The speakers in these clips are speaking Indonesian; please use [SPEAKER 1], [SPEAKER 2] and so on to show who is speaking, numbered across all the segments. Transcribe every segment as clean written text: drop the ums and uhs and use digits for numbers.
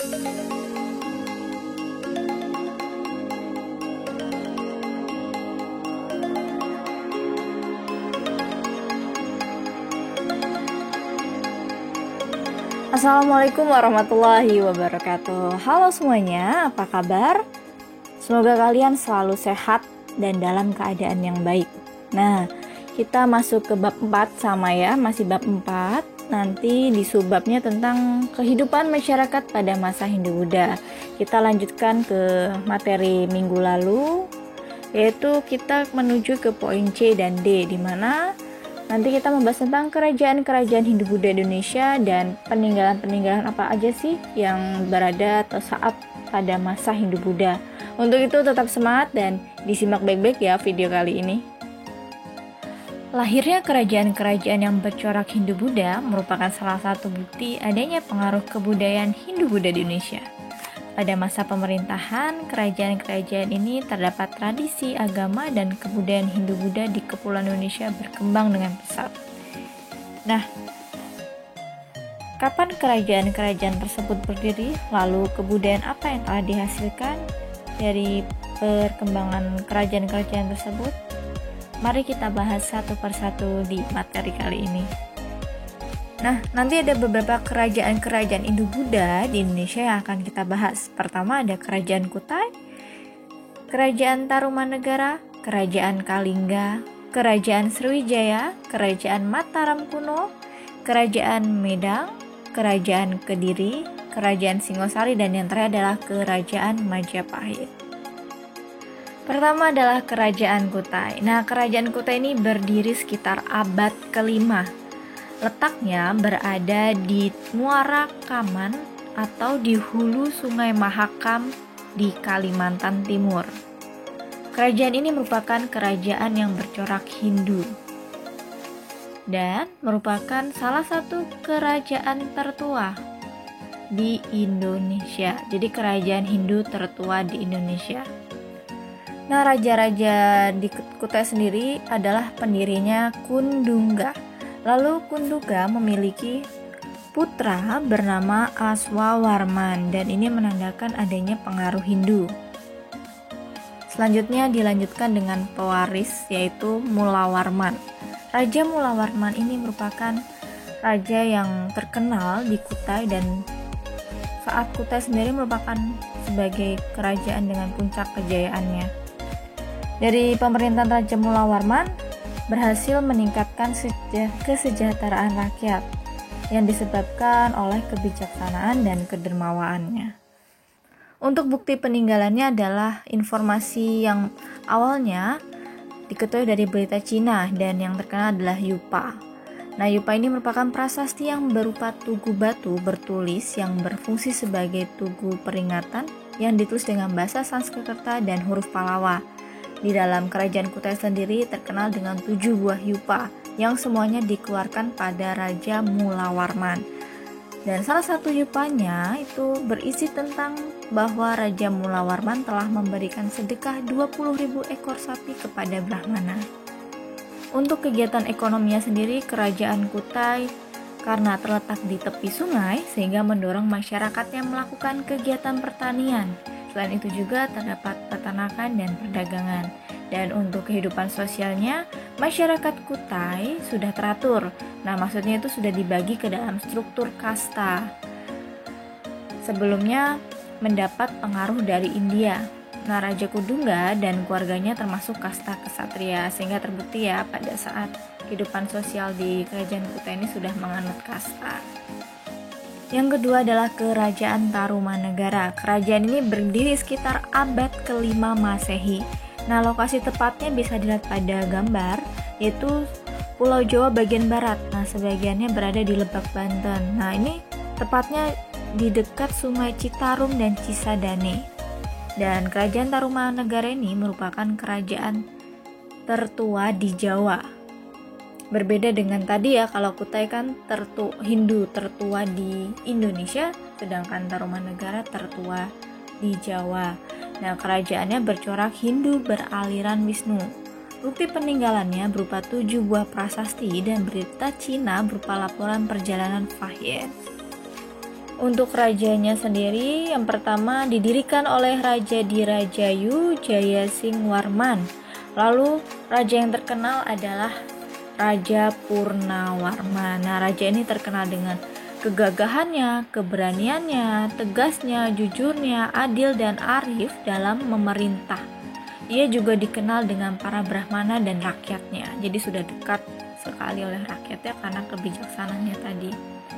[SPEAKER 1] Assalamualaikum warahmatullahi wabarakatuh. Halo semuanya, apa kabar? Semoga kalian selalu sehat dan dalam keadaan yang baik. Nah, kita masuk ke bab 4 sama ya, masih bab 4. Nanti di subbabnya tentang kehidupan masyarakat pada masa Hindu-Buddha. Kita lanjutkan ke materi minggu lalu, yaitu kita menuju ke poin C dan D, di mana nanti kita membahas tentang kerajaan-kerajaan Hindu-Buddha Indonesia dan peninggalan-peninggalan apa aja sih yang berada atau saat pada masa Hindu-Buddha. Untuk itu tetap semangat dan disimak baik-baik ya video kali ini. Lahirnya kerajaan-kerajaan yang bercorak Hindu-Buddha merupakan salah satu bukti adanya pengaruh kebudayaan Hindu-Buddha di Indonesia. Pada masa pemerintahan kerajaan-kerajaan ini terdapat tradisi agama dan kebudayaan Hindu-Buddha di Kepulauan Indonesia berkembang dengan pesat. Nah, kapan kerajaan-kerajaan tersebut berdiri? Lalu kebudayaan apa yang telah dihasilkan dari perkembangan kerajaan-kerajaan tersebut? Mari kita bahas satu persatu di materi kali ini. Nah, nanti ada beberapa kerajaan-kerajaan Hindu-Buddha di Indonesia yang akan kita bahas. Pertama ada Kerajaan Kutai, Kerajaan Tarumanegara, Kerajaan Kalingga, Kerajaan Sriwijaya, Kerajaan Mataram Kuno, Kerajaan Medang, Kerajaan Kediri, Kerajaan Singosari, dan yang terakhir adalah Kerajaan Majapahit. Pertama adalah Kerajaan Kutai. Nah, Kerajaan Kutai ini berdiri sekitar abad ke-5. Letaknya berada di Muara Kaman atau di hulu Sungai Mahakam di Kalimantan Timur. Kerajaan ini merupakan kerajaan yang bercorak Hindu dan merupakan salah satu kerajaan tertua di Indonesia. Jadi kerajaan Hindu tertua di Indonesia. Nah, raja-raja di Kutai sendiri adalah pendirinya Kundungga. Lalu Kundungga memiliki putra bernama Aswawarman dan ini menandakan adanya pengaruh Hindu. Selanjutnya dilanjutkan dengan pewaris yaitu Mulawarman. Raja Mulawarman ini merupakan raja yang terkenal di Kutai dan saat Kutai sendiri merupakan sebagai kerajaan dengan puncak kejayaannya. Dari pemerintahan Raja Mulawarman berhasil meningkatkan kesejahteraan rakyat yang disebabkan oleh kebijaksanaan dan kedermawaannya. Untuk bukti peninggalannya adalah informasi yang awalnya diketahui dari berita Cina dan yang terkenal adalah Yupa. Nah, Yupa ini merupakan prasasti yang berupa tugu batu bertulis yang berfungsi sebagai tugu peringatan yang ditulis dengan bahasa Sanskerta dan huruf Pallawa. Di dalam kerajaan Kutai sendiri terkenal dengan 7 buah yupa yang semuanya dikeluarkan pada Raja Mulawarman. Dan salah satu yupanya itu berisi tentang bahwa Raja Mulawarman telah memberikan sedekah 20.000 ekor sapi kepada Brahmana. Untuk kegiatan ekonominya sendiri, kerajaan Kutai karena terletak di tepi sungai sehingga mendorong masyarakatnya melakukan kegiatan pertanian. Selain itu juga terdapat peternakan dan perdagangan. Dan untuk kehidupan sosialnya, masyarakat Kutai sudah teratur. Nah, maksudnya itu sudah dibagi ke dalam struktur kasta. Sebelumnya mendapat pengaruh dari India. Nah, Raja Kundungga dan keluarganya termasuk kasta kesatria, sehingga terbukti ya pada saat kehidupan sosial di kerajaan Kutai ini sudah menganut kasta. Yang kedua adalah Kerajaan Tarumanegara. Kerajaan ini berdiri sekitar abad ke-5 Masehi. Nah, lokasi tepatnya bisa dilihat pada gambar, yaitu Pulau Jawa bagian barat. Nah, sebagiannya berada di Lebak, Banten. Nah, ini tepatnya di dekat Sungai Citarum dan Cisadane. Dan Kerajaan Tarumanegara ini merupakan kerajaan tertua di Jawa. Berbeda dengan tadi ya, kalau Kutai kan Hindu tertua di Indonesia, sedangkan Tarumanegara tertua di Jawa. Nah, kerajaannya bercorak Hindu beraliran Wisnu. Bukti peninggalannya berupa 7 buah prasasti dan berita Cina berupa laporan perjalanan Fahyet. Untuk rajanya sendiri, yang pertama didirikan oleh Raja Dirajayu Jayasingwarman. Lalu raja yang terkenal adalah Raja Purnawarman. Nah, raja ini terkenal dengan kegagahannya, keberaniannya, tegasnya, jujurnya, adil dan arif dalam memerintah. Ia juga dikenal dengan para brahmana dan rakyatnya. Jadi sudah dekat sekali oleh rakyatnya karena kebijaksanaannya tadi.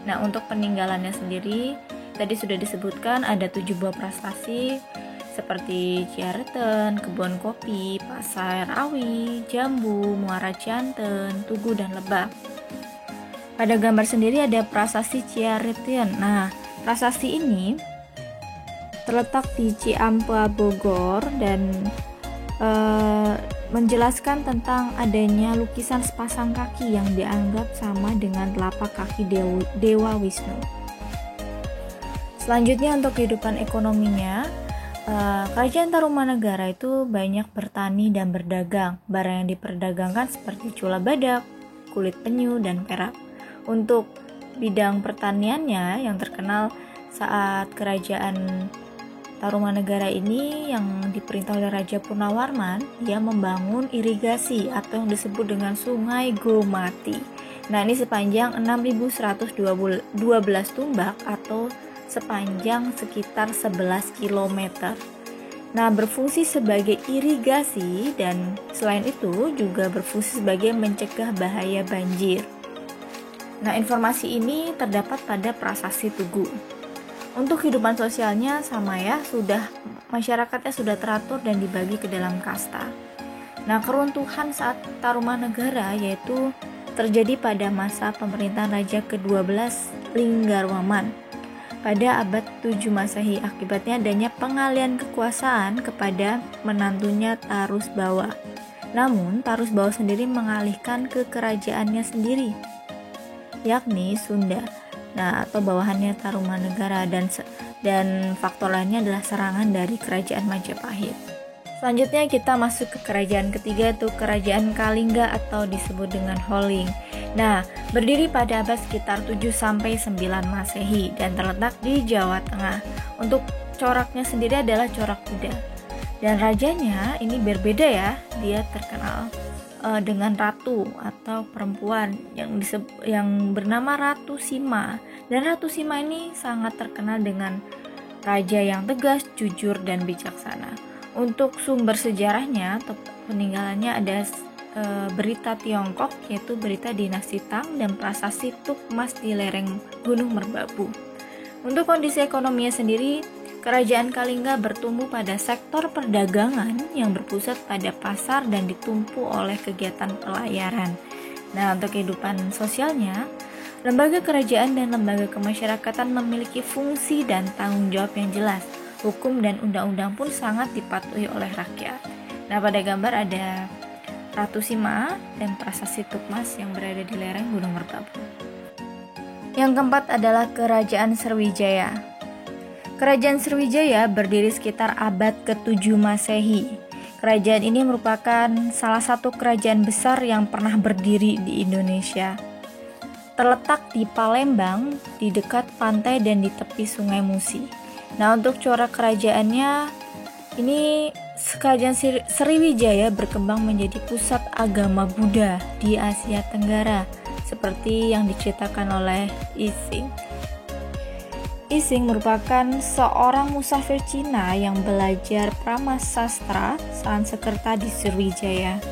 [SPEAKER 1] Nah, untuk peninggalannya sendiri tadi sudah disebutkan ada 7 buah prestasi seperti Ciareten, kebun kopi, pasar awi, jambu, muara Cianten, Tugu dan Lebak. Pada gambar sendiri ada prasasti Ciareten. Nah, prasasti ini terletak di Ciampea Bogor dan menjelaskan tentang adanya lukisan sepasang kaki yang dianggap sama dengan telapak kaki Dewa Wisnu. Selanjutnya untuk kehidupan ekonominya, Kerajaan Tarumanegara itu banyak bertani dan berdagang. Barang yang diperdagangkan seperti cula badak, kulit penyu, dan perak. Untuk bidang pertaniannya yang terkenal saat Kerajaan Tarumanegara ini yang diperintah oleh Raja Purnawarman, dia membangun irigasi atau yang disebut dengan Sungai Gomati. Nah, ini sepanjang 6.112 tumbak atau sepanjang sekitar 11 km. Nah, berfungsi sebagai irigasi dan selain itu juga berfungsi sebagai mencegah bahaya banjir. Nah, informasi ini terdapat pada prasasti Tugu. Untuk kehidupan sosialnya sama ya, masyarakatnya sudah teratur dan dibagi ke dalam kasta. Nah, keruntuhan saat Tarumanegara yaitu terjadi pada masa pemerintahan Raja ke-12 Linggarwaman pada abad 7 Masehi. Akibatnya adanya pengalian kekuasaan kepada menantunya Tarusbawa. Namun, Tarusbawa sendiri mengalihkan ke kerajaannya sendiri, yakni Sunda. Nah, atau bawahannya Tarumanegara dan faktor lainnya adalah serangan dari kerajaan Majapahit. Selanjutnya kita masuk ke kerajaan ketiga, yaitu kerajaan Kalingga atau disebut dengan Holling. Nah, berdiri pada abad sekitar 7-9 Masehi dan terletak di Jawa Tengah. Untuk coraknya sendiri adalah corak kuda. Dan rajanya ini berbeda ya, dia terkenal dengan ratu atau perempuan yang bernama Ratu Sima. Dan Ratu Sima ini sangat terkenal dengan raja yang tegas, jujur, dan bijaksana. Untuk sumber sejarahnya atau peninggalannya ada berita Tiongkok, yaitu berita dinasti Tang dan prasasti Tukmas di lereng Gunung Merbabu. Untuk kondisi ekonominya sendiri, Kerajaan Kalingga bertumbuh pada sektor perdagangan yang berpusat pada pasar dan ditumpu oleh kegiatan pelayaran. Nah, untuk kehidupan sosialnya, lembaga kerajaan dan lembaga kemasyarakatan memiliki fungsi dan tanggung jawab yang jelas. Hukum dan undang-undang pun sangat dipatuhi oleh rakyat. Nah, pada gambar ada Ratu Sima dan prasasti Tukmas yang berada di lereng Gunung Merbabu. Yang keempat adalah Kerajaan Sriwijaya. Kerajaan Sriwijaya berdiri sekitar abad ke-7 Masehi. Kerajaan ini merupakan salah satu kerajaan besar yang pernah berdiri di Indonesia. Terletak di Palembang, di dekat pantai dan di tepi Sungai Musi. Nah, untuk corak kerajaannya, ini Kerajaan Sriwijaya berkembang menjadi pusat agama Buddha di Asia Tenggara, seperti yang diceritakan oleh Ising. Ising merupakan seorang musafir Cina yang belajar pramasastra Sanskerta di Sriwijaya.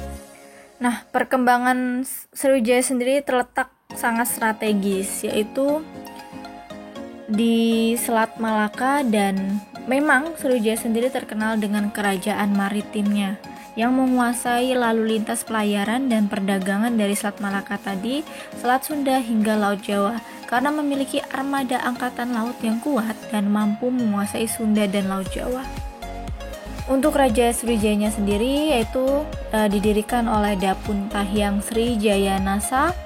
[SPEAKER 1] Nah, perkembangan Sriwijaya sendiri terletak sangat strategis, yaitu di Selat Malaka, dan memang Sriwijaya sendiri terkenal dengan kerajaan maritimnya yang menguasai lalu lintas pelayaran dan perdagangan dari Selat Malaka tadi, Selat Sunda hingga Laut Jawa, karena memiliki armada angkatan laut yang kuat dan mampu menguasai Sunda dan Laut Jawa. Untuk Raja Sriwijayanya sendiri yaitu didirikan oleh Dapun Tahyang Srijayanasa,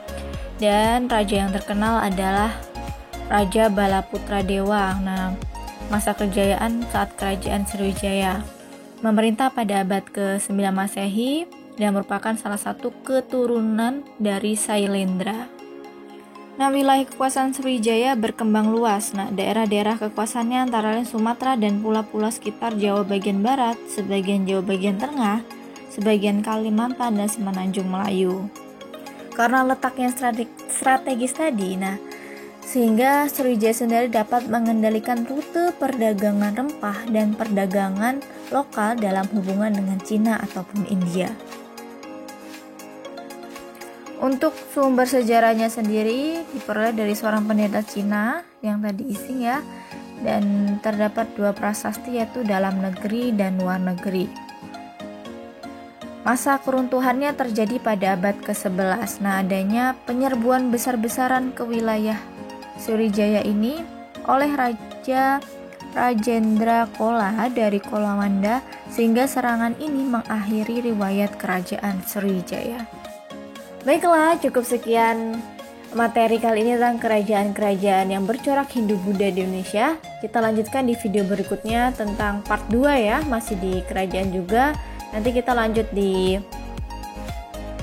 [SPEAKER 1] dan raja yang terkenal adalah Raja Balaputra Dewa. Nah, masa kejayaan saat kerajaan Sriwijaya memerintah pada abad ke-9 Masehi dan merupakan salah satu keturunan dari Sailendra. Nah, wilayah kekuasaan Sriwijaya berkembang luas. Nah, daerah-daerah kekuasaannya antara lain Sumatera dan pulau-pulau sekitar Jawa bagian barat, sebagian Jawa bagian tengah, sebagian Kalimantan, dan Semenanjung Melayu. Karena letaknya strategis tadi, sehingga Sriwijaya sendiri dapat mengendalikan rute perdagangan rempah dan perdagangan lokal dalam hubungan dengan Cina ataupun India. Untuk sumber sejarahnya sendiri diperoleh dari seorang pendeta Cina yang tadi Ising ya, dan terdapat 2 prasasti yaitu dalam negeri dan luar negeri. Masa keruntuhannya terjadi pada abad ke-11. Nah, adanya penyerbuan besar-besaran ke wilayah Sriwijaya ini oleh Raja Rajendra Chola dari Kolawanda, sehingga serangan ini mengakhiri riwayat kerajaan Sriwijaya. Baiklah, cukup sekian materi kali ini tentang kerajaan-kerajaan yang bercorak Hindu-Buddha di Indonesia. Kita lanjutkan di video berikutnya tentang part 2 ya, masih di kerajaan juga. Nanti kita lanjut di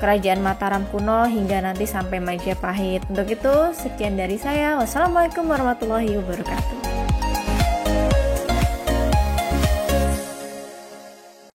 [SPEAKER 1] kerajaan Mataram kuno hingga nanti sampai Majapahit. Untuk itu, sekian dari saya. Wassalamualaikum warahmatullahi wabarakatuh.